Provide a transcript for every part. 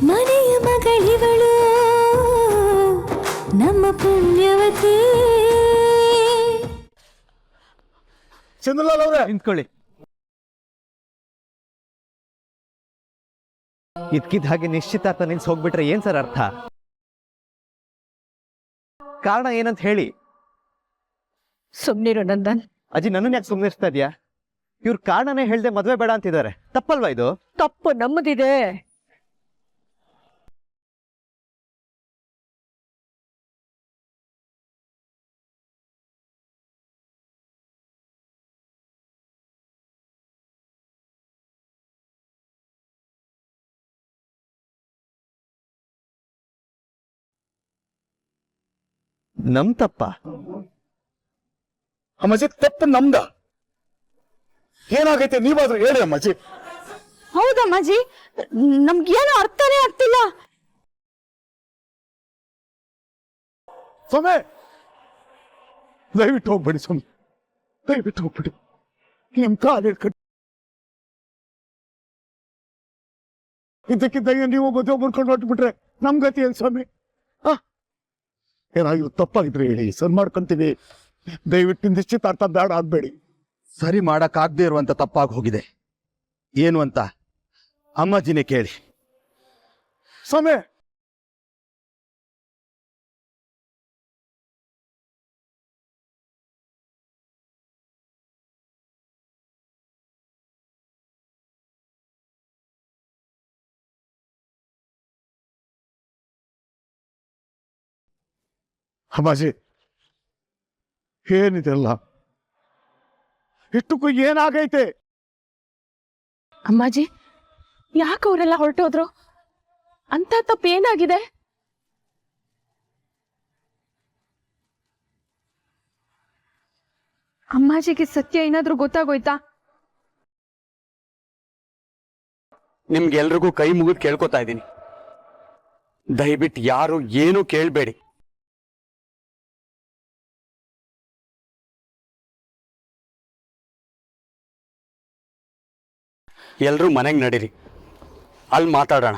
ಮನೆಯ ಮಗಳಿವಳು ನಮ್ಮ ಪುಣ್ಯವತಿ. ಚಂದ್ರಲಾಲ್ ಅವರೇ ನಿಂತ್ಕೊಳ್ಳಿ. ಇದ್ಕಿದ್ದ ಹಾಗೆ ನಿಶ್ಚಿತಾರ್ಥ ನಿಲ್ಸಿ ಹೋಗ್ಬಿಟ್ರೆ ಏನ್ ಸರ್ ಅರ್ಥ? ಕಾರಣ ಏನಂತ ಹೇಳಿ. ಸುಮ್ನಿರು ನಂದನ್. ಅಜ್ಜಿ ನನ್ನನ್ನು ಯಾಕೆ ಸುಮ್ಮನಿಸ್ತಾ ಇದೆಯಾ? ಇವ್ರ ಕಾರಣನೇ ಹೇಳ್ದೆ ಮದ್ವೆ ಬೇಡ ಅಂತಿದ್ದಾರೆ. ತಪ್ಪಲ್ವಾ ಇದು? ತಪ್ಪು ನಮ್ಮದಿದೆ. ನಮ್ ತಪ್ಪ? ಅಮ್ಮಾಜಿ ತಪ್ಪು ನಮ್ದ. ಏನಾಗೈತೆ ನೀವಾದ್ರೂ ಹೇಳಿ ಅಮ್ಮಾಜಿ. ಹೌದಮ್ಮಾಜಿ, ನಮ್ಗೇನು ಅರ್ಥನೇ ಆಗ್ತಿಲ್ಲ. ಸ್ವಾಮಿ ದಯವಿಟ್ಟು ಹೋಗ್ಬೇಡಿ ಸ್ವಾಮಿ, ದಯವಿಟ್ಟು ಹೋಗ್ಬಿಡಿ. ನಿಮ್ ಕಾಲು ಹಿಡ್ಕೊಂಡು ಇದಕ್ಕಿದ್ದಂಗೆ ನೀವು ಮದುವೆ ಮಾಡ್ಕೊಂಡು ಹೊರಟ್ಬಿಟ್ರೆ ನಮ್ ಗತಿ ಏನ್ ಸ್ವಾಮಿ? ಏನಾಗಿರು ತಪ್ಪಾಗಿದ್ರೆ ಹೇಳಿ, ಸರ್ ಮಾಡ್ಕೊಂತೀವಿ. ದಯವಿಟ್ಟು ನಿಶ್ಚಿತಾರ್ಥ ಬೇಡ ಆಗ್ಬೇಡಿ. ಸರಿ ಮಾಡಕ್ಕಾಗದೇ ಇರುವಂತ ತಪ್ಪಾಗಿ ಹೋಗಿದೆ. ಏನು ಅಂತ ಅಮ್ಮಾಜಿನೇ ಕೇಳಿ. ಸ್ವಾಮಿ ಅಮ್ಮಾಜಿ ಏನಿದೆಲ್ಲ? ಇಷ್ಟಕ್ಕೂ ಏನಾಗೈತೆ? ಅಮ್ಮಾಜಿ, ಯಾಕೆ ಅವರೆಲ್ಲ ಹೊರಟೋದ್ರು? ಅಂತ ತಪ್ಪೇನಾಗಿದೆ? ಅಮ್ಮಾಜಿಗೆ ಸತ್ಯ ಏನಾದ್ರೂ ಗೊತ್ತಾಗೋಯ್ತಾ? ನಿಮ್ಗೆಲ್ರಿಗೂ ಕೈ ಮುಗಿದು ಕೇಳ್ಕೊತಾ ಇದ್ದೀನಿ, ದಯವಿಟ್ಟು ಯಾರು ಏನು ಕೇಳಬೇಡಿ. ಎಲ್ರೂ ಮನೆಗೆ ನಡೀರಿ, ಅಲ್ಲಿ ಮಾತಾಡೋಣ.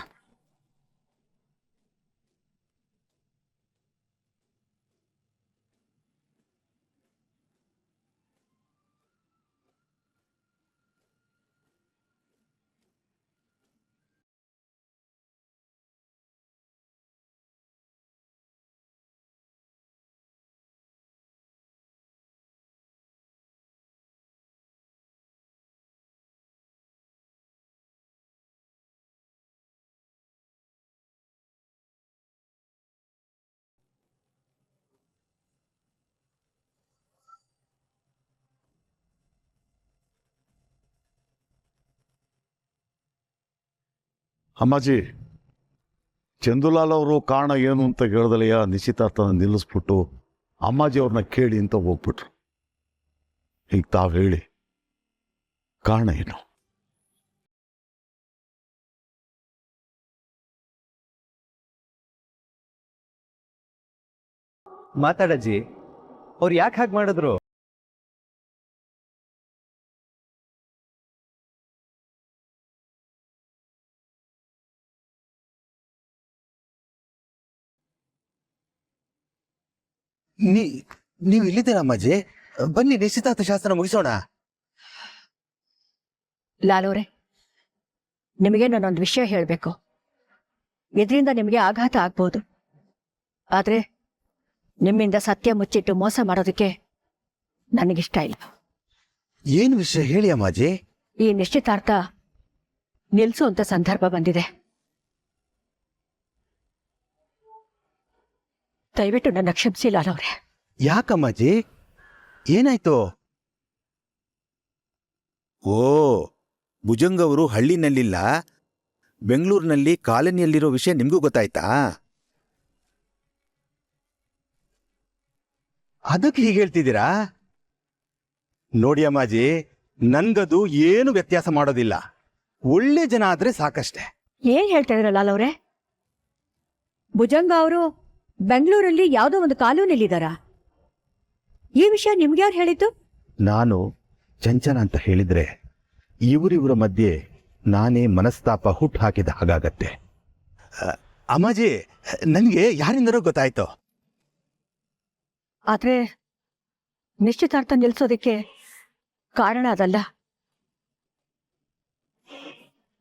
ಅಮ್ಮಾಜಿ, ಚಂದುಲಾಲ್ ಅವರು ಕಾರಣ ಏನು ಅಂತ ಹೇಳ್ದಲೆಯ ನಿಶ್ಚಿತಾರ್ಥನ ನಿಲ್ಲಿಸ್ಬಿಟ್ಟು ಅಮ್ಮಾಜಿ ಅವ್ರನ್ನ ಕೇಳಿ ಅಂತ ಹೋಗ್ಬಿಟ್ರು. ಈಗ ತಾವು ಹೇಳಿ, ಕಾರಣ ಏನು? ಮಾತಾಡಜ್ಜಿ, ಅವ್ರು ಯಾಕೆ ಹಾಗೆ ಮಾಡಿದ್ರು? ನೀವು ಇಲ್ಲಿದ್ದೀರಾ ಅಮ್ಮಾಜಿ? ಬನ್ನಿ ನಿಶ್ಚಿತಾರ್ಥ ಶಾಸ್ತ್ರ ಮುಗಿಸೋಣ. ಲಾಲೋರೆ, ನಿಮಗೆ ನಾನೊಂದು ವಿಷಯ ಹೇಳಬೇಕು. ಇದರಿಂದ ನಿಮಗೆ ಆಘಾತ ಆಗ್ಬೋದು, ಆದ್ರೆ ನಿಮ್ಮಿಂದ ಸತ್ಯ ಮುಚ್ಚಿಟ್ಟು ಮೋಸ ಮಾಡೋದಕ್ಕೆ ನನಗಿಷ್ಟ ಇಲ್ಲ. ಏನು ವಿಷಯ ಹೇಳಿ ಅಮ್ಮಾಜಿ. ಈ ನಿಶ್ಚಿತಾರ್ಥ ನಿಲ್ಸುವಂತ ಸಂದರ್ಭ ಬಂದಿದೆ. ದಯವಿಟ್ಟು ನನ್ನ ಕ್ಷಮಿಸಿ ಲಾಲವ್ರೆ. ಯಾಕಮ್ಮಾಜಿ, ಏನಾಯ್ತು? ಓ, ಭುಜಂಗ್ ಅವರು ಹಳ್ಳಿನಲ್ಲಿಲ್ಲ, ಬೆಂಗಳೂರಿನಲ್ಲಿ ಕಾಲನಿಯಲ್ಲಿರೋ ವಿಷಯ ನಿಮ್ಗೂ ಗೊತ್ತಾಯ್ತಾ? ಅದಕ್ಕೆ ಹೀಗೆ ಹೇಳ್ತಿದ್ದೀರಾ? ನೋಡಿ ಅಮ್ಮಾಜಿ, ನನ್ಗದು ಏನು ವ್ಯತ್ಯಾಸ ಮಾಡೋದಿಲ್ಲ. ಒಳ್ಳೆ ಜನ ಆದ್ರೆ ಸಾಕಷ್ಟೆ. ಏನ್ ಹೇಳ್ತಾ ಇದ್ರ ಲಾಲವ್ರೆ? ಭುಜಂಗ ಅವರು ಬೆಂಗಳೂರಲ್ಲಿ ಯಾವುದೋ ಒಂದು ಕಾಲೋನಿಯಲ್ಲಿದ್ದಾರಾ? ಈ ವಿಷಯ ನಿಮ್ಗೆ ಯಾರು ಹೇಳಿದ್ದು? ನಾನು ಚಂಚನ ಅಂತ ಹೇಳಿದ್ರೆ ಇವರಿವರ ಮಧ್ಯೆ ನಾನೇ ಮನಸ್ತಾಪ ಹುಟ್ಟು ಹಾಕಿದ ಹಾಗಾಗತ್ತೆ. ಅಮ್ಮಾಜಿ, ನನಗೆ ಯಾರಿಂದನೋ ಗೊತ್ತಾಯ್ತು. ಆದ್ರೆ ನಿಶ್ಚಿತಾರ್ಥ ನಿಲ್ಸೋದಕ್ಕೆ ಕಾರಣ ಅದಲ್ಲ.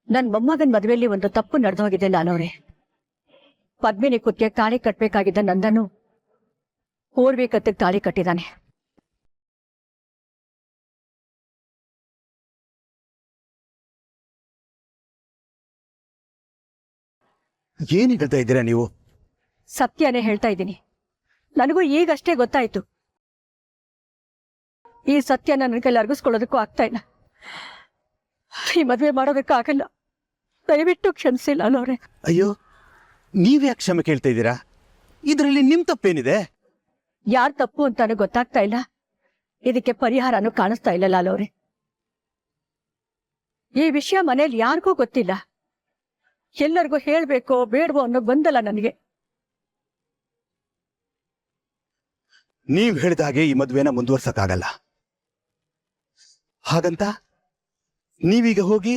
ನನ್ ಮೊಮ್ಮಗನ್ ಮದುವೆಯಲ್ಲಿ ಒಂದು ತಪ್ಪು ನಡೆದೋಗಿದೆ ಲಾಲವ್ರೆ. ಪದ್ಮಿನಿ ಕುತ್ತಿಗೆ ತಾಳಿ ಕಟ್ಬೇಕಾಗಿದ್ದ ನಂದನ್ನು ಪೂರ್ವಿ ಕತ್ತಿಗೆ ತಾಳಿ ಕಟ್ಟಿದ್ದಾನೆ. ಏನ್ ಹೇಳ್ತಾ ಇದ್ದೀರಾ ನೀವು? ಸತ್ಯನೇ ಹೇಳ್ತಾ ಇದ್ದೀನಿ. ನನಗೂ ಈಗಷ್ಟೇ ಗೊತ್ತಾಯ್ತು. ಈ ಸತ್ಯ ನನ್ನ ಕೈಲಿ ಅರ್ಗಿಸ್ಕೊಳ್ಳೋದಕ್ಕೂ ಆಗ್ತಾ ಇಲ್ಲ. ಈ ಮದುವೆ ಮಾಡೋದಕ್ಕೂ ಆಗಲ್ಲ. ದಯವಿಟ್ಟು ಕ್ಷಮಿಸಿ ಲಾಲವ್ರೆ. ಅಯ್ಯೋ, ನೀವ್ಯಾಕೆ ಕ್ಷಮೆ ಕೇಳ್ತಾ ಇದ್ದೀರಾ? ಇದರಲ್ಲಿ ನಿಮ್ ತಪ್ಪೇನಿದೆ? ಯಾರ್ ತಪ್ಪು ಅಂತಾನು ಗೊತ್ತಾಗ್ತಾ ಇಲ್ಲ. ಇದಕ್ಕೆ ಪರಿಹಾರನೂ ಕಾಣಿಸ್ತಾ ಇಲ್ಲ ಲಾಲವ್ರೆ. ಈ ವಿಷಯ ಮನೇಲಿ ಯಾರಿಗೂ ಗೊತ್ತಿಲ್ಲ. ಎಲ್ಲರಿಗೂ ಹೇಳ್ಬೇಕೋ ಬೇಡವೋ ಅನ್ನೋ ಗೊಂದಲ ನನಗೆ. ನೀವ್ ಹೇಳಿದ ಹಾಗೆ ಈ ಮದುವೆನ ಮುಂದುವರ್ಸಕ್ಕಾಗಲ್ಲ. ಹಾಗಂತ ನೀವೀಗ ಹೋಗಿ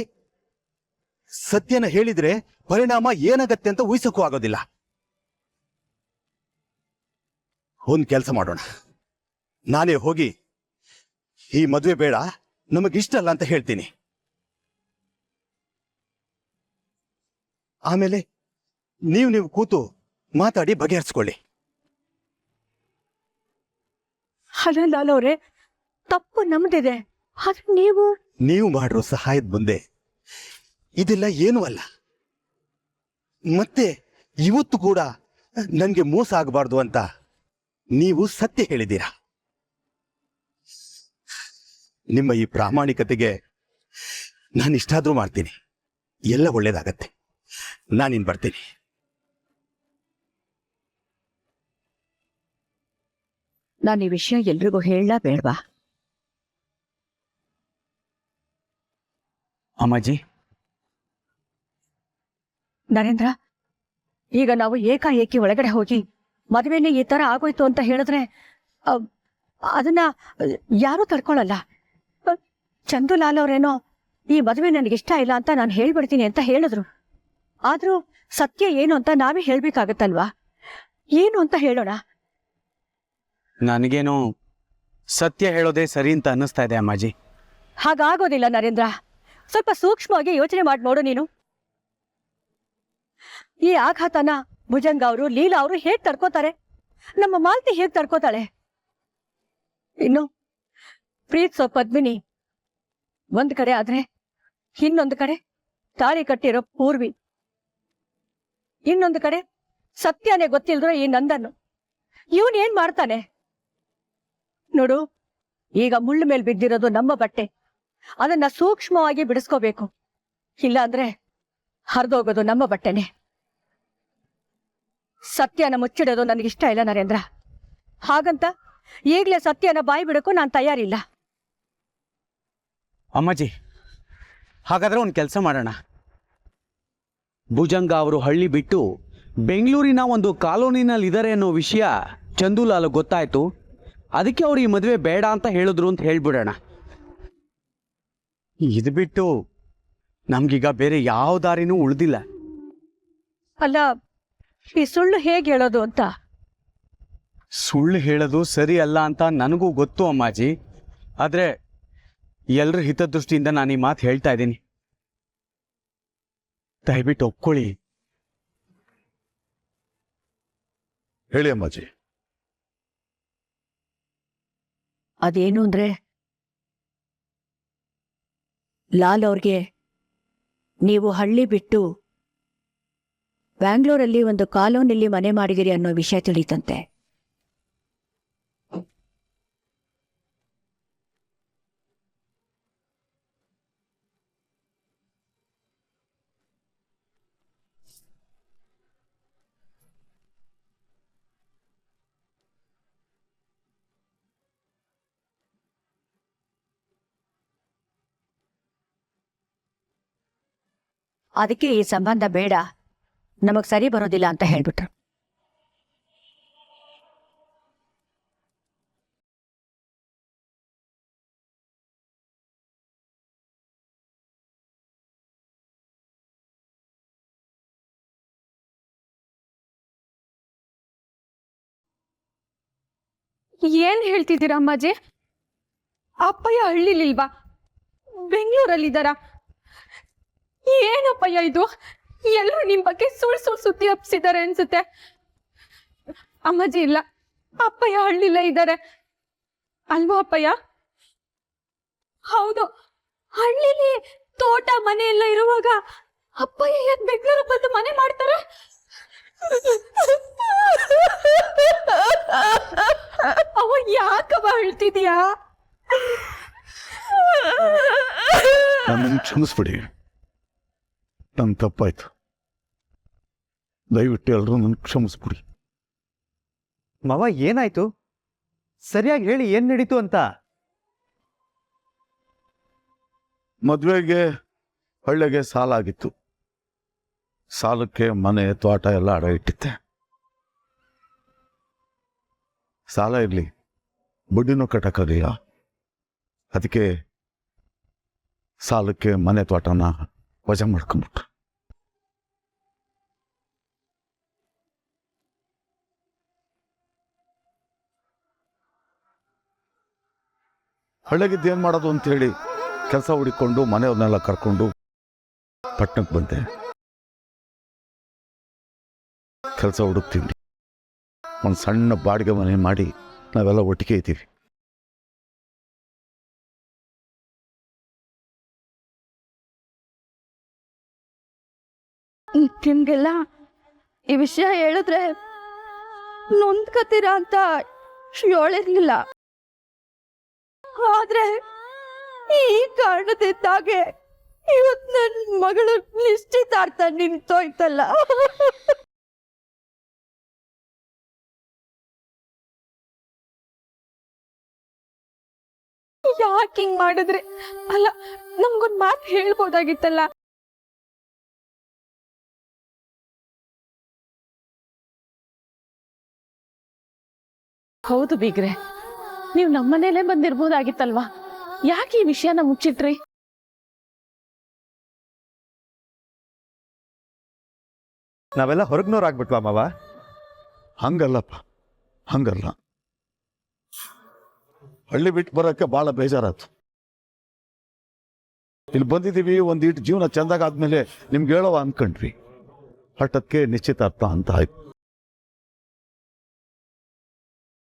ಸತ್ಯನ ಹೇಳಿದ್ರೆ ಪರಿಣಾಮ ಏನಾಗತ್ತೆ ಅಂತ ಊಹಿಸಕ್ಕೂ ಆಗೋದಿಲ್ಲ. ಒಂದ್ ಕೆಲಸ ಮಾಡೋಣ, ನಾನೇ ಹೋಗಿ ಈ ಮದುವೆ ಬೇಡ, ನಮಗಿಷ್ಟ ಅಲ್ಲ ಅಂತ ಹೇಳ್ತೀನಿ. ಆಮೇಲೆ ನೀವು ಕೂತು ಮಾತಾಡಿ ಬಗೆಹರಿಸ್ಕೊಳ್ಳಿ. ಅಲ್ಲ ಲಾಲವ್ರೆ, ತಪ್ಪು ನಮ್ದಿದೆ. ಆದ್ರೆ ನೀವು ಮಾಡಿರೋ ಸಹಾಯದ ಮುಂದೆ ಇದೆಲ್ಲ ಏನೂ ಅಲ್ಲ. ಮತ್ತೆ ಇವತ್ತು ಕೂಡ ನನ್ಗೆ ಮೋಸ ಆಗಬಾರ್ದು ಅಂತ ನೀವು ಸತ್ಯ ಹೇಳಿದ್ದೀರಾ. ನಿಮ್ಮ ಈ ಪ್ರಾಮಾಣಿಕತೆಗೆ ನಾನು ಇಷ್ಟಾದ್ರೂ ಮಾಡ್ತೀನಿ. ಎಲ್ಲ ಒಳ್ಳೇದಾಗತ್ತೆ. ನಾನಿನ್ ಬರ್ತೀನಿ. ನಾನು ಈ ವಿಷಯ ಎಲ್ರಿಗೂ ಹೇಳಲಾ ಬೇಡವಾ? ಅಮ್ಮಾಜಿ, ನರೇಂದ್ರ, ಈಗ ನಾವು ಏಕಾಏಕಿ ಒಳಗಡೆ ಹೋಗಿ ಮದುವೆನೇ ಈ ತರ ಆಗೋಯ್ತು ಅಂತ ಹೇಳಿದ್ರೆ ಅದನ್ನ ಯಾರೂ ತಡ್ಕೊಳಲ್ಲ. ಚಂದುಲಾಲ್ ಅವ್ರೇನೋ ಈ ಮದುವೆ ನನಗಿಷ್ಟ ಇಲ್ಲ ಅಂತ ನಾನು ಹೇಳ್ಬಿಡ್ತೀನಿ ಅಂತ ಹೇಳಿದ್ರು. ಆದ್ರೂ ಸತ್ಯ ಏನು ಅಂತ ನಾವೇ ಹೇಳ್ಬೇಕಾಗತ್ತಲ್ವಾ? ಏನು ಅಂತ ಹೇಳೋಣ? ನನಗೇನೋ ಸತ್ಯ ಹೇಳೋದೇ ಸರಿ ಅಂತ ಅನ್ನಿಸ್ತಾ ಇದೆ ಅಮ್ಮಾಜಿ. ಹಾಗಾಗೋದಿಲ್ಲ ನರೇಂದ್ರ. ಸ್ವಲ್ಪ ಸೂಕ್ಷ್ಮವಾಗಿ ಯೋಚನೆ ಮಾಡಿ ನೋಡು ನೀನು. ಈ ಆಘಾತನ ಭುಜಂಗ ಅವರು, ಲೀಲಾ ಅವರು ಹೇಗ್ ತಡ್ಕೋತಾರೆ? ನಮ್ಮ ಮಾಲ್ತಿ ಹೇಗ್ ತಡ್ಕೋತಾಳೆ? ಇನ್ನು ಪ್ರೀತ್ಸೋ ಪದ್ಮಿನಿ ಒಂದ್ ಕಡೆ ಆದ್ರೆ ಇನ್ನೊಂದು ಕಡೆ ತಾಳಿ ಕಟ್ಟಿರೋ ಪೂರ್ವಿ, ಇನ್ನೊಂದು ಕಡೆ ಸತ್ಯನೇ ಗೊತ್ತಿಲ್ದ್ರು ಈ ನಂದನ್ನು. ಇವನ್ ಏನ್ ಮಾಡ್ತಾನೆ ನೋಡು. ಈಗ ಮುಳ್ಳು ಮೇಲೆ ಬಿದ್ದಿರೋದು ನಮ್ಮ ಬಟ್ಟೆ. ಅದನ್ನ ಸೂಕ್ಷ್ಮವಾಗಿ ಬಿಡಿಸ್ಕೋಬೇಕು. ಇಲ್ಲ ಅಂದ್ರೆ ಹರಿದೋಗೋದು ನಮ್ಮ ಬಟ್ಟೆನೆ. ಸತ್ಯನ ಮುಚ್ಚಿಡೋದು ನನಗಿಷ್ಟ ಇಲ್ಲ ನರೇಂದ್ರ. ಹಾಗಂತ ಈಗ್ಲೇ ಸತ್ಯನ ಬಾಯಿ ಬಿಡಕ್ಕೂ ನಾನು ತಯಾರಿಲ್ಲ. ಅಮ್ಮಾಜಿ, ಹಾಗಾದ್ರೆ ಒಂದು ಕೆಲಸ ಮಾಡೋಣ. ಭುಜಂಗ ಅವರು ಹಳ್ಳಿ ಬಿಟ್ಟು ಬೆಂಗಳೂರಿನ ಒಂದು ಕಾಲೋನಿನಲ್ಲಿ ಇದ್ದಾರೆ ಅನ್ನೋ ವಿಷಯ ಚಂದುಲಾಲ್ ಗೊತ್ತಾಯ್ತು. ಅದಕ್ಕೆ ಅವ್ರು ಈ ಮದುವೆ ಬೇಡ ಅಂತ ಹೇಳಿದ್ರು ಅಂತ ಹೇಳ್ಬಿಡೋಣ. ಇದು ಬಿಟ್ಟು ನಮ್ಗೀಗ ಬೇರೆ ಯಾವ ದಾರಿನೂ ಉಳಿದಿಲ್ಲ. ಅಲ್ಲ, ಈ ಸುಳ್ಳು ಹೇಗೆ ಹೇಳೋದು ಅಂತ. ಸುಳ್ಳು ಹೇಳೋದು ಸರಿ ಅಲ್ಲ ಅಂತ ನನಗೂ ಗೊತ್ತು ಅಮ್ಮಾಜಿ. ಆದ್ರೆ ಎಲ್ಲರ ಹಿತದೃಷ್ಟಿಯಿಂದ ನಾನು ಈ ಮಾತು ಹೇಳ್ತಾ ಇದ್ದೀನಿ. ದಯವಿಟ್ಟು ಒಪ್ಕೊಳ್ಳಿ. ಹೇಳಿ ಅಮ್ಮಾಜಿ. ಅದೇನು ಅಂದ್ರೆ, ಲಾಲ್ ಅವ್ರಿಗೆ ನೀವು ಹಳ್ಳಿ ಬಿಟ್ಟು ಬ್ಯಾಂಗ್ಳೂರಲ್ಲಿ ಒಂದು ಕಾಲೋನಿಯಲ್ಲಿ ಮನೆ ಮಾಡಿದಿರಿ ಅನ್ನೋ ವಿಷಯ ತಿಳಿತಂತೆ. ಅದಕ್ಕೆ ಈ ಸಂಬಂಧ ಬೇಡ, ನಮಗ್ ಸರಿ ಬರೋದಿಲ್ಲ ಅಂತ ಹೇಳ್ಬಿಟ್ರು. ಏನ್ ಹೇಳ್ತಿದ್ದೀರಾ ಅಮ್ಮಾಜಿ? ಅಪ್ಪಯ್ಯ ಹಳ್ಳಿಲಿಲ್ವಾ? ಬೆಂಗಳೂರಲ್ಲಿದ್ದಾರ? ಏನಪ್ಪಯ್ಯ ಇದು? ಎಲ್ಲರೂ ನಿಮ್ ಬಗ್ಗೆ ಸುಳ್ಳು ಸುದ್ದಿ ಹಬ್ಸಿದ್ದಾರೆ ಅನ್ಸುತ್ತೆ. ಅಮ್ಮಾಜಿ ಇಲ್ಲ, ಅಪ್ಪಯ್ಯ ಹಳ್ಳಿಲೇ ಇದ್ದಾರೆ ಅಲ್ವಾ ಅಪ್ಪಯ್ಯ? ಹೌದು, ಹಳ್ಳಿಲಿ ತೋಟ ಮನೆ ಎಲ್ಲ ಇರುವಾಗ ಅಪ್ಪಯ್ಯ ಯಾಕೆ ಬೆಂಗಳೂರು ಬಂದು ಮನೆ ಮಾಡ್ತಾರೆ? ಅವ ಯಾಕವ ಹೇಳ್ತಿದ್ಯಾ? ನನ್ನನ್ನು ಕ್ಷಮಿಸ್ಬಿಡಿ, ನನ್ನ ತಪ್ಪಾಯ್ತು. ದಯವಿಟ್ಟು ಎಲ್ಲರೂ ನನ್ನ ಕ್ಷಮಿಸ್ಬಿಡಿ. ಮಾವ ಏನಾಯ್ತು? ಸರಿಯಾಗಿ ಹೇಳಿ, ಏನ್ ನಡೀತು ಅಂತ. ಮದುವೆಗೆ ಹಳ್ಳಿಗೆ ಸಾಲ ಆಗಿತ್ತು. ಸಾಲಕ್ಕೆ ಮನೆ ತೋಟ ಎಲ್ಲ ಅಡ ಇಟ್ಟಿದ್ದೆ. ಸಾಲ ಇರಲಿ, ಬಡ್ಡಿನೂ ಕಟ್ಟಕ್ಕಾಗಲಿಲ್ಲ. ಅದಕ್ಕೆ ಸಾಲಕ್ಕೆ ಮನೆ ತೋಟನ ವಜಾ ಮಾಡ್ಕೊಂಬಿಟ್ರು. ಹಳ್ಳಿಗಿದ್ದೇನು ಮಾಡೋದು ಅಂತೇಳಿ ಕೆಲಸ ಹುಡುಕೊಂಡು ಮನೆಯವ್ರನ್ನೆಲ್ಲ ಕರ್ಕೊಂಡು ಪಟ್ಟಣಕ್ಕೆ ಬಂದೆ. ಕೆಲಸ ಹುಡುಕ್ತೀನಿ. ಒಂದು ಸಣ್ಣ ಬಾಡಿಗೆ ಮನೆ ಮಾಡಿ ನಾವೆಲ್ಲ ಒಟ್ಟಿಗೆ ಇದ್ದೀವಿ. ನಿಮ್ಗೆಲ್ಲ ಈ ವಿಷಯ ಹೇಳಿದ್ರೆ ನೊಂದ್ಕತೀರಾ ಅಂತ ಹೇಳಿರ್ಲಿಲ್ಲ. ಆದ್ರೆ ಈ ಕಾರಣದಿಂದಾಗೆ ಇವತ್ ನನ್ ಮಗಳು ನಿಶ್ಚಿತಾರ್ಥ ನಿಂತೋಯ್ತಲ್ಲ. ಯಾಕೆ ಹಿಂಗ್ ಮಾಡಿದ್ರೆ? ಅಲ್ಲ, ನಮ್ಗೊಂದ್ ಮಾತು ಹೇಳ್ಬೋದಾಗಿತ್ತಲ್ಲ. ಹೌದು ಬೀಗ್ರೆ, ನೀವು ನಮ್ಮನೇಲೆ ಬಂದಿರ್ಬೋದಾಗಿತ್ತಲ್ವಾ? ಯಾಕೆ ಈ ವಿಷಯನ ಮುಚ್ಚಿಟ್ರಿ? ನಾವೆಲ್ಲ ಹೊರಗ್ನೋರಾಗ್ಬಿಟ್ವಾ ಮಾವ? ಹಂಗಲ್ಲಪ್ಪ, ಹಂಗಲ್ಲ. ಹಳ್ಳಿ ಬಿಟ್ಟು ಬರೋಕ್ಕೆ ಭಾಳ ಬೇಜಾರಾಯ್ತು. ಇಲ್ಲಿ ಬಂದಿದ್ದೀವಿ, ಒಂದೀಟು ಜೀವನ ಚೆಂದಾಗ ಆದ್ಮೇಲೆ ನಿಮ್ಗೆ ಹೇಳೋವ ಅಂದ್ಕೊಂಡ್ವಿ. ಹಠಕ್ಕೆ ನಿಶ್ಚಿತಾರ್ಥ ಅಂತ ಆಯ್ತು.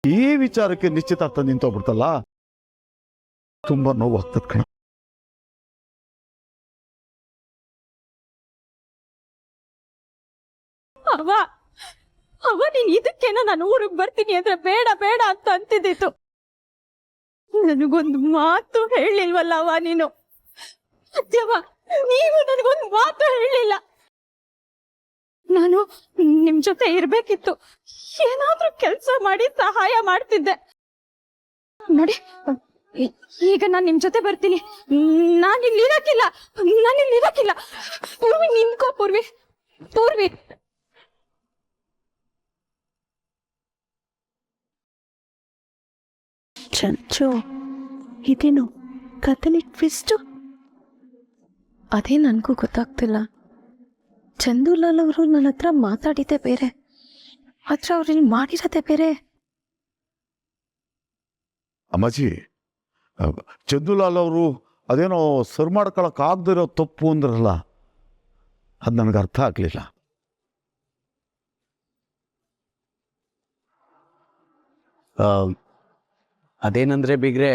ಈ ವಿಚಾರಕ್ಕೆ ನಿಶ್ಚಿತಾರ್ಥ ನಿಂತೋಗ್ಬಿಡ್ತಲ್ಲ, ತುಂಬಾ ನೋವು ಆಗ್ತದ ಕಣ. ಅವ ನೀನ್ ಇದಕ್ಕೇನೋ ನಾನು ಊರಿಗೆ ಬರ್ತೀನಿ ಅಂದ್ರೆ ಬೇಡ ಬೇಡ ಅಂತ ಅಂತಿದ್ದಿತ್ತು. ನನಗೊಂದು ಮಾತು ಹೇಳಿಲ್ವಲ್ಲ ಅವ ನೀನು? ಅಜ್ಜವ್ವ, ನೀವು ನನಗೊಂದು ಮಾತು ಹೇಳಿಲ್ಲ. ನಾನು ನಿಮ್ ಜೊತೆ ಇರ್ಬೇಕಿತ್ತು, ಏನಾದ್ರೂ ಕೆಲಸ ಮಾಡಿ ಸಹಾಯ ಮಾಡ್ತಿದ್ದೆ. ನೋಡಿ, ಈಗ ನಾನ್ ನಿಮ್ ಜೊತೆ ಬರ್ತೀನಿ. ನಾನಿಲ್ಲಿ ಇರಕ್ಕಿಲ್ಲ. ಪೂರ್ವಿ ನಿಂತ್ಕೋ. ಪೂರ್ವಿ ಚಂಚು, ಇದೇನು ಕಥೆಲಿ ಟ್ವಿಸ್ಟು? ಅದೇ ನನಗೂ ಗೊತ್ತಾಗ್ತಿಲ್ಲ. ಚಂದುಲಾಲ್ ಅವರು ನನ್ನ ಹತ್ರ ಮಾತಾಡಿದ್ದೆ ಬೇರೆ, ಆದ್ರೆ ಅವ್ರಲ್ಲಿ ಮಾಡಿರೋದೇ ಬೇರೆ. ಅಮ್ಮಾಜಿ, ಚಂದುಲಾಲ್ ಅವರು ಅದೇನೋ ಸರ್ ಮಾಡ್ಕೊಳಕ್ ಆಗದಿರೋ ತಪ್ಪು ಅಂದ್ರಲ್ಲ, ಅದು ನನಗೆ ಅರ್ಥ ಆಗ್ಲಿಲ್ಲ. ಅದೇನಂದ್ರೆ ಬಿಗ್ರೆ,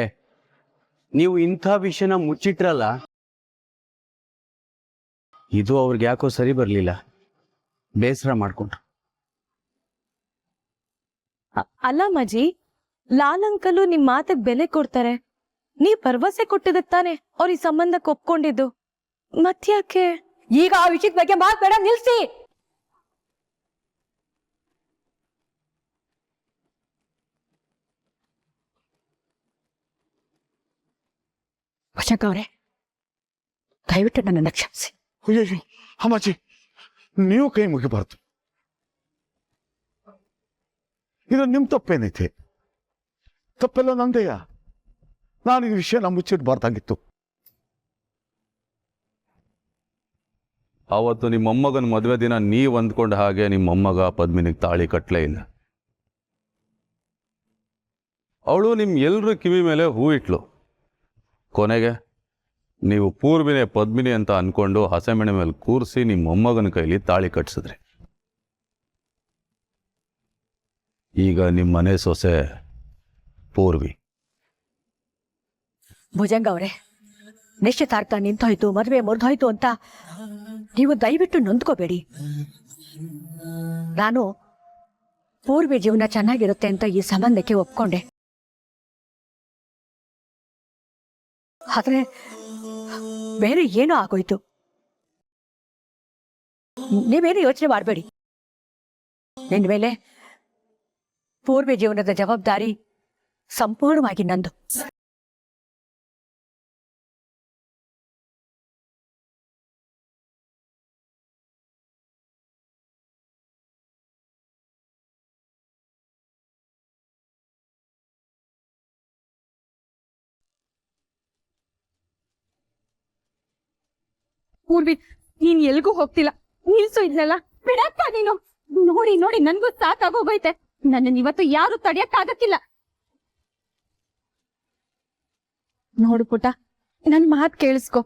ನೀವು ಇಂಥ ವಿಷಯನ ಮುಚ್ಚಿಟ್ರಲ್ಲ, ಇದು ಅವ್ರಿಗೆ ಯಾಕೋ ಸರಿ ಬರಲಿಲ್ಲ. ಬೇಸರ ಮಾಡ್ಕೊಂಡ್ರು. ಅಲ್ಲ ಮಜಿ, ಲಾಲ್ ಅಂಕಲು ನಿಮ್ ಮಾತಿಗೆ ಬೆಲೆ ಕೊಡ್ತಾರೆ. ನೀವ್ ಭರವಸೆ ಕೊಟ್ಟಿದ್ದಕ್ ತಾನೆ ಅವ್ರ ಈ ಸಂಬಂಧಕ್ಕೆ ಒಪ್ಕೊಂಡಿದ್ದು. ಮತ್ತ್ಯಾಕೆ ಈಗ ಆ ವಿಷಯದ ಬಗ್ಗೆ ಮಾತಾಡ ನಿಲ್ಸಿ. ವಶಕ ಅವರೇ, ದಯವಿಟ್ಟು ನನ್ನನ್ನು ಕ್ಷಮಿಸಿ. ಅಯ್ಯಯ್ಯೋ ಅಮ್ಮಾಜಿ, ನೀವು ಕೈ ಮುಗಿಬಾರ್ದು. ಇದು ನಿಮ್ಮ ತಪ್ಪೇನೈತೆ? ತಪ್ಪೆಲ್ಲ ನಂದೆಯ. ನಾನು ಈ ವಿಷಯನ ಮುಚ್ಚಿಡ್ಬಾರ್ದಾಗಿತ್ತು. ಆವತ್ತು ನಿಮ್ಮ ಮೊಮ್ಮಗನ ಮದುವೆ ದಿನ ನೀವು ಅಂದ್ಕೊಂಡ ಹಾಗೆ ನಿಮ್ಮ ಮೊಮ್ಮಗ ಪದ್ಮಿನಿಗೆ ತಾಳಿ ಕಟ್ಟಲೇ ಇಲ್ಲ. ಅವಳು ನಿಮ್ಮ ಎಲ್ಲರ ಕಿವಿ ಮೇಲೆ ಹೂ ಇಟ್ಲು. ಕೊನೆಗೆ ನೀವು ಪೂರ್ವಿನೇ ಪದ್ಮಿನಿ ಅಂತ ಅಂದ್ಕೊಂಡು ಹಸೆಮಣೆ ಮೇಲೆ ಕೂರಿಸಿ ನಿಮ್ಮ ಮೊಮ್ಮಗನ ಕೈಲಿ ತಾಳಿ ಕಟ್ಸಿದ್ರಿ. ಈಗ ನಿಮ್ಮ ಮನೆ ಸೊಸೆ ಪೂರ್ವಿ. ಭುಜಂಗ ಅವರೇ, ನಿಶ್ಚಿತಾರ್ಥ ನಿಂತೋಯ್ತು, ಮದುವೆ ಮುರಿದೋಯ್ತು ಅಂತ ನೀವು ದಯವಿಟ್ಟು ನೊಂದ್ಕೋಬೇಡಿ. ನಾನು ಪೂರ್ವಿ ಜೀವನ ಚೆನ್ನಾಗಿರುತ್ತೆ ಅಂತ ಈ ಸಂಬಂಧಕ್ಕೆ ಒಪ್ಕೊಂಡೆ. ಆದ್ರೆ ಬೇರೆ ಏನೋ ಆಗೋಯ್ತು. ನೀವೇನು ಯೋಚನೆ ಮಾಡಬೇಡಿ. ನಿನ್ನ ಮೇಲೆ ಪೂರ್ವಿ ಜೀವನದ ಜವಾಬ್ದಾರಿ ಸಂಪೂರ್ಣವಾಗಿ ನಂದು. ಪೂರ್ವಿ, ನೀನ್ ಎಲ್ಗೂ ಹೋಗ್ತಿಲ್ಲ, ನಿಲ್ಸು ಇದ್ನಲ್ಲ, ಬಿಡಪ್ಪ ನೀನು. ನೋಡಿ ನೋಡಿ ನನ್ಗೂ ಸಾಕಾಗೋಗೈತೆ. ನನ್ನನ್ನು ಇವತ್ತು ಯಾರು ತಡೆಯಕ್ಕಾಗಕ್ಕಿಲ್ಲ. ನೋಡು ಪುಟ, ನನ್ ಮಾತ್ ಕೇಳಿಸ್ಕೊ.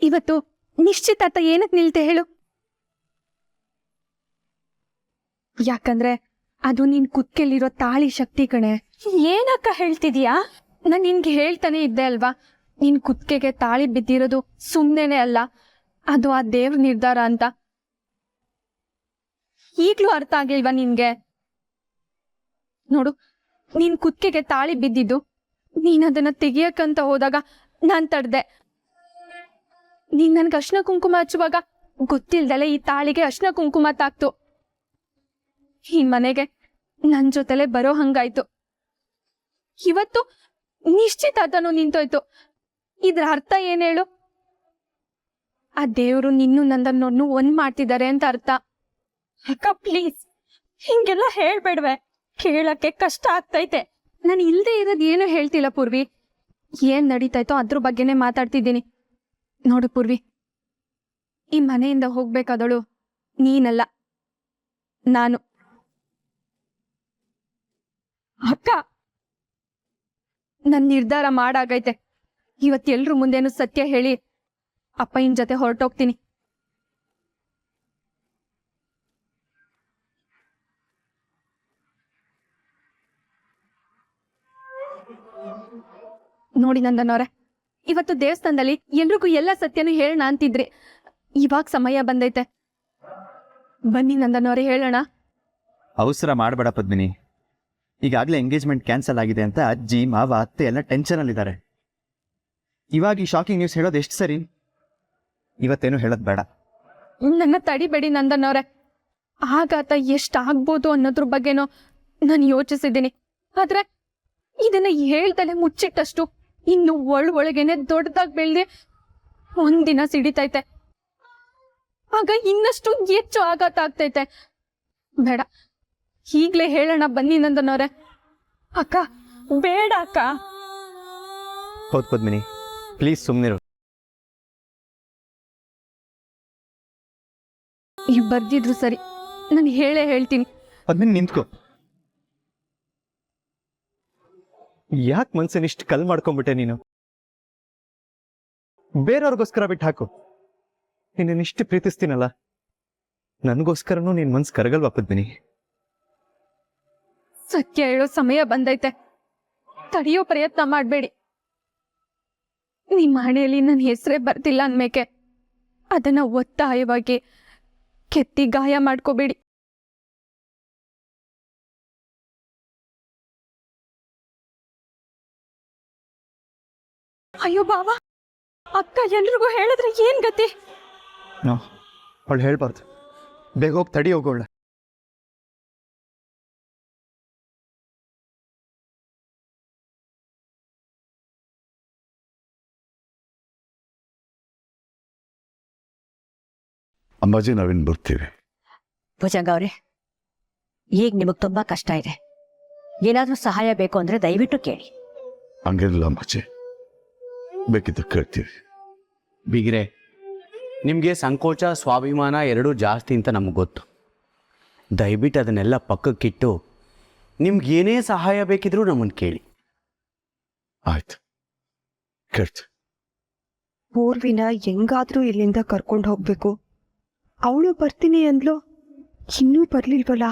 ಇವತ್ತು ನಿಶ್ಚಿತಾರ್ಥ ಏನಕ್ ನಿಲ್ತೆ ಹೇಳು? ಯಾಕಂದ್ರೆ ಅದು ನಿನ್ ಕುತ್ಕೆಲಿರೋ ತಾಳಿ ಶಕ್ತಿ ಕಣೆ. ಏನಕ್ಕ ಹೇಳ್ತಿದ್ಯಾ? ನಾನ್ ನಿನ್ಗೆ ಹೇಳ್ತಾನೆ ಇದ್ದೆ ಅಲ್ವಾ, ನಿನ್ ಕುತ್ಕೆಗೆ ತಾಳಿ ಬಿದ್ದಿರೋದು ಸುಮ್ನೆನೆ ಅಲ್ಲ, ಅದು ಆ ದೇವ್ರ ನಿರ್ಧಾರ ಅಂತ. ಈಗ್ಲೂ ಅರ್ಥ ಆಗಿಲ್ವಾ ನಿನ್ಗೆ? ನೋಡು, ನಿನ್ ಕುತ್ಕೆಗೆ ತಾಳಿ ಬಿದ್ದಿದ್ದು, ನೀನ್ ಅದನ್ನ ತೆಗಿಯಕ್ಕಂತ ಹೋದಾಗ ನಾನ್ ತಡ್ದೆ. ನೀನ್ ನನ್ಗೆ ಅರ್ಶಿನ ಕುಂಕುಮ ಹಚ್ಚುವಾಗ ಗೊತ್ತಿಲ್ದಲೆ ಈ ತಾಳಿಗೆ ಅರ್ಶಿನ ಕುಂಕುಮ ತಾಕ್ತು. ಈ ಮನೆಗೆ ನನ್ ಜೊತೆಲೆ ಬರೋ ಹಂಗಾಯ್ತು. ಇವತ್ತು ನಿಶ್ಚಿತಾರ್ಥನೂ ನಿಂತೋಯ್ತು. ಇದ್ರ ಅರ್ಥ ಏನ್ ಹೇಳು? ಆ ದೇವ್ರು ನಿನ್ನೂ ನಂದನ್ನೊನ್ನು ಒಂದ್ ಮಾಡ್ತಿದ್ದಾರೆ ಅಂತ ಅರ್ಥ. ಅಕ್ಕ ಪ್ಲೀಸ್, ಹಿಂಗೆಲ್ಲ ಹೇಳ್ಬೇಡ್ವೆ, ಕೇಳಕ್ಕೆ ಕಷ್ಟ ಆಗ್ತೈತೆ. ನಾನು ಇಲ್ದೇ ಇರೋದ್ ಏನು ಹೇಳ್ತಿಲ್ಲ ಪೂರ್ವಿ, ಏನ್ ನಡೀತಾಯ್ತೋ ಅದ್ರ ಬಗ್ಗೆನೇ ಮಾತಾಡ್ತಿದ್ದೀನಿ. ನೋಡು ಪೂರ್ವಿ, ಈ ಮನೆಯಿಂದ ಹೋಗ್ಬೇಕಾದಳು ನೀನಲ್ಲ, ನಾನು. ಅಕ್ಕ, ನನ್ ನಿರ್ಧಾರ ಮಾಡಾಗೈತೆ. ಇವತ್ತೆಲ್ರೂ ಮುಂದೇನು ಸತ್ಯ ಹೇಳಿ ಅಪ್ಪಯ್ಯನ ಜೊತೆ ಹೊರಟೋಗ್ತೀನಿ. ನೋಡಿ ನಂದನವ್ರೆ, ಇವತ್ತು ದೇವಸ್ಥಾನದಲ್ಲಿ ಎಲ್ರಿಗೂ ಎಲ್ಲ ಸತ್ಯನೂ ಹೇಳೋಣ ಅಂತಿದ್ರಿ. ಇವಾಗ ಸಮಯ ಬಂದೈತೆ, ಬನ್ನಿ ನಂದನವ್ರೆ ಹೇಳೋಣ. ಅವಸರ ಮಾಡಬೇಡ ಪದ್ಮಿನಿ. ಈಗಾಗಲೇ ಎಂಗೇಜ್ಮೆಂಟ್ ಕ್ಯಾನ್ಸಲ್ ಆಗಿದೆ ಅಂತ ಅಜ್ಜಿ ಮಾವ ಅತ್ತೆ ಎಲ್ಲ ಟೆನ್ಷನಲ್ಲಿದ್ದಾರೆ. ಇವಾಗ ಈ ಶಾಕಿಂಗ್ ನ್ಯೂಸ್ ಹೇಳೋದು ಎಷ್ಟು ಸರಿ? ಇವತ್ತೇನು ಹೇಳೋದು ಬೇಡ. ನನ್ನ ತಡಿಬೇಡಿ ನಂದನವ್ರೆ. ಆಘಾತ ಎಷ್ಟಾಗ್ಬೋದು ಅನ್ನೋದ್ರ ಬಗ್ಗೆನೋ ನಾನು ಯೋಚಿಸಿದ್ದೀನಿ. ಆದ್ರೆ ಇದನ್ನ ಹೇಳ್ದಲೆ ಮುಚ್ಚಿಟ್ಟಷ್ಟು ಇನ್ನು ಒಳಗೇನೆ ದೊಡ್ಡದಾಗಿ ಬೆಳ್ದೆ ಒಂದಿನ ಸಿಡಿತೈತೆ. ಆಗ ಇನ್ನಷ್ಟು ಹೆಚ್ಚು ಆಘಾತ ಆಗ್ತೈತೆ. ಬೇಡ, ಈಗ್ಲೇ ಹೇಳೋಣ ಬನ್ನಿ ನಂದನವ್ರೆ. ಅಕ್ಕ ಬೇಡ ಅಕ್ಕ. ಹೌದು ಪದ್ಮಿನಿ, ಪ್ಲೀಸ್ ಸುಮ್ಮನಿರು. ನೀವು ಬರ್ದಿದ್ರು ಸರಿ, ನಾನು ಹೇಳ್ತೀನಿ. ಪದ್ಮಿನಿ ನಿಂತ್ಕೋ. ಯಾಕೆ ಮನ್ಸನ್ನ ಇಷ್ಟು ಕಲ್ ಮಾಡ್ಕೊಂಡ್ಬಿಟ್ಟೆ ನೀನು? ಬೇರೆಯವ್ರಿಗೋಸ್ಕರ ಬಿಟ್ಟು ಹಾಕು. ನಿನ್ನಿಷ್ಟು ಪ್ರೀತಿಸ್ತೀನಲ್ಲ, ನನಗೋಸ್ಕರನೂ ನಿನ್ ಮನ್ಸು ಕರಗಲ್ವಾ ಪದ್ಮಿನಿ? ಸತ್ಯ ಹೇಳೋ ಸಮಯ ಬಂದೈತೆ, ತಡೆಯೋ ಪ್ರಯತ್ನ ಮಾಡಬೇಡಿ. ನಿಮ್ಮ ಹಣೆಯಲ್ಲಿ ನನ್ನ ಹೆಸರೇ ಬರ್ತಿಲ್ಲ ಅನ್ಮೇಕೆ ಅದನ್ನ ಒತ್ತಾಯವಾಗಿ ಕೆತ್ತಿ ಗಾಯ ಮಾಡ್ಕೋಬೇಡಿ. ಅಯ್ಯೋ ಬಾವ, ಅಕ್ಕ ಎಲ್ರಿಗೂ ಹೇಳಿದ್ರೆ ಏನ್ ಗತಿ? ಅವಳು ಹೇಳ್ಬಾರ್ದು. ಬೇಗ ಹೋಗಿ ತಡಿ ಹೋಗೋಳ. ಅಮ್ಮಾಜಿ, ನಾವಿನ್ ಬರ್ತೀವಿ. ಭುಜಂಗ ಅವ್ರೆ, ಈಗ ನಿಮಗ್ ತುಂಬಾ ಕಷ್ಟ ಇದೆ. ಏನಾದ್ರೂ ಸಹಾಯ ಬೇಕು ಅಂದ್ರೆ ದಯವಿಟ್ಟು ಕೇಳಿ. ಹಂಗೇನಿಲ್ಲ ಅಮ್ಮಾಜಿ, ಬೇಕಿದ್ದ ಕೇಳ್ತೀವಿ. ಬಿಗಿರೆ, ನಿಮಗೆ ಸಂಕೋಚ ಸ್ವಾಭಿಮಾನ ಎರಡೂ ಜಾಸ್ತಿ ಅಂತ ನಮಗೆ ಗೊತ್ತು. ದಯವಿಟ್ಟು ಅದನ್ನೆಲ್ಲ ಪಕ್ಕಕ್ಕಿಟ್ಟು ನಿಮ್ಗೆ ಏನೇ ಸಹಾಯ ಬೇಕಿದ್ರೂ ನಮ್ಮನ್ನು ಕೇಳಿ. ಆಯ್ತು, ಕೇಳ್ತೆ. ಪೂರ್ವಿನ ಹೆಂಗಾದ್ರೂ ಇಲ್ಲಿಂದ ಕರ್ಕೊಂಡು ಹೋಗ್ಬೇಕು. ಅವಳು ಬರ್ತೀನಿ ಅಂದ್ಲು, ಇನ್ನೂ ಬರ್ಲಿಲ್ವಲ್ಲ.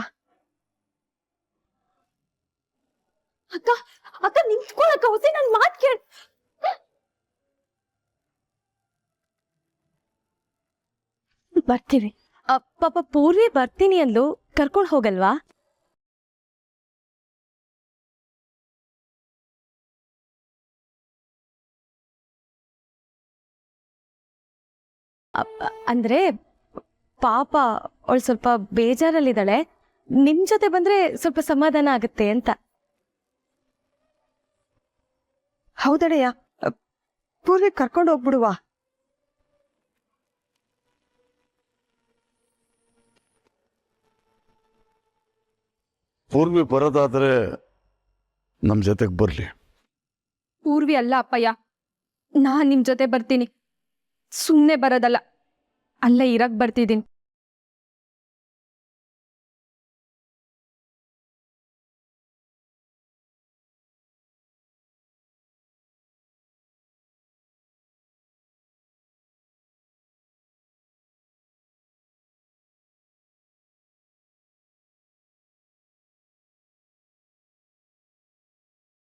ಅಕ್ಕ ಅಕ್ಕ ನಿಂತ್ಕೊಳಕ್ಕ ಹೊಸಿ ನನ್ ಮಾತ್ ಕೇಳ. ಬರ್ತೀವಿ. ಪಾಪ ಪೂರ್ವಿ ಬರ್ತೀನಿ ಅಂದ್ಲು, ಕರ್ಕೊಂಡು ಹೋಗಲ್ವಾ? ಅಂದ್ರೆ ಪಾಪ ಅವಳು ಸ್ವಲ್ಪ ಬೇಜಾರಲ್ಲಿದ್ದಾಳೆ, ನಿಮ್ ಜೊತೆ ಬಂದ್ರೆ ಸ್ವಲ್ಪ ಸಮಾಧಾನ ಆಗುತ್ತೆ ಅಂತ. ಹೌದಳೆಯ, ಪೂರ್ವಿ ಕರ್ಕೊಂಡು ಹೋಗ್ಬಿಡುವ. ಪೂರ್ವಿ ಬರೋದಾದ್ರೆ ನಮ್ಮ ಜೊತೆಗೆ ಬರಲಿ. ಪೂರ್ವಿ ಅಲ್ಲ ಅಪ್ಪಯ್ಯ, ನಾನ್ ನಿಮ್ ಜೊತೆ ಬರ್ತೀನಿ. ಸುಮ್ಮನೆ ಬರೋದಲ್ಲ, ಅಲ್ಲೇ ಇರಕ್ ಬರ್ತಿದ್ದೀನಿ.